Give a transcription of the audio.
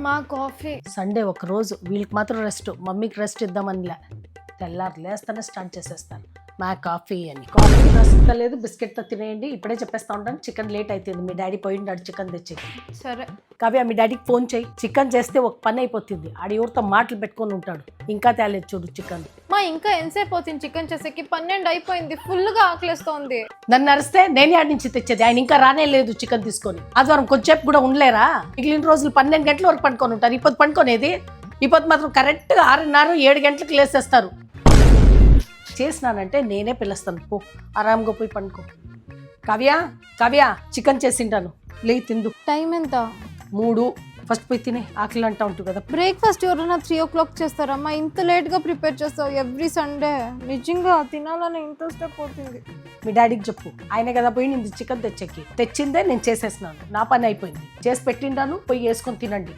మా coffee. Sunday ఒక రోజు వీళ్ళకి మాత్రం రెస్ట్, మమ్మీకి రెస్ట్ ఇద్దామనిలే. తెల్లారు లేస్తానే స్టార్ట్ చేసేస్తాను మా కాఫీ అని. కాఫీ రస్క్ లేదు, బిస్కెట్తో తినేయండి. ఇప్పుడే చెప్పేస్తా ఉంటాను, చికెన్ లేట్ అవుతుంది. మీ డాడీ పోయిండాడు చికెన్ తెచ్చి. సరే కావ్య, మీ డాడీకి ఫోన్ చేయి. చికెన్ చేస్తే ఒక పని అయిపోతుంది. ఆడి ఎవరితో మాటలు పెట్టుకొని ఉంటాడు. ఇంకా తేలేదు చూడు చికెన్. మా ఇంకా ఎంతసేపు అవుతుంది చికెన్ చేసేకి? 12 అయిపోయింది. ఫుల్గా ఆకలిస్తోంది. నన్ను అరిస్తే నేను ఆడి నుంచి తెచ్చేది. ఆయన ఇంకా రానే లేదు చికెన్ తీసుకొని. ఆదివారం కొంచెంసేపు కూడా ఉండలేరా? మిగిలిన రోజులు 12 గంటల వరకు పండుకొని ఉంటారు. ఇప్పుడు పండుకొనేది ఇప్పుడు మాత్రం కరెక్ట్గా 6:30 7 గంటలకు లేసేస్తారు. చేసినానంటే నేనే పిలుస్తాను, పో ఆరాంగా పోయి పండుకో. కావ్య కావ్య, చికెన్ చేసింటాను, లే తిందు. టైం ఎంత? 3. ఫస్ట్ పోయి తినే, ఆకలి అంటా ఉంటుంది కదా. బ్రేక్ఫాస్ట్ ఎవరైనా 3 o'clock చేస్తారమ్మా? ఇంత లేట్గా ప్రిపేర్ చేస్తావు ఎవ్రీ సండే. నిజంగా తినాలని ఇంట్రెస్ట్ పోతుంది. మీ డాడీకి చెప్పు, ఆయనే కదా పోయి నింది చికెన్ తెచ్చేకి. తెచ్చిందే నేను చేసేసినాను, నా పని అయిపోయింది. చేసి పెట్టిండాను, పోయి వేసుకొని తినండి.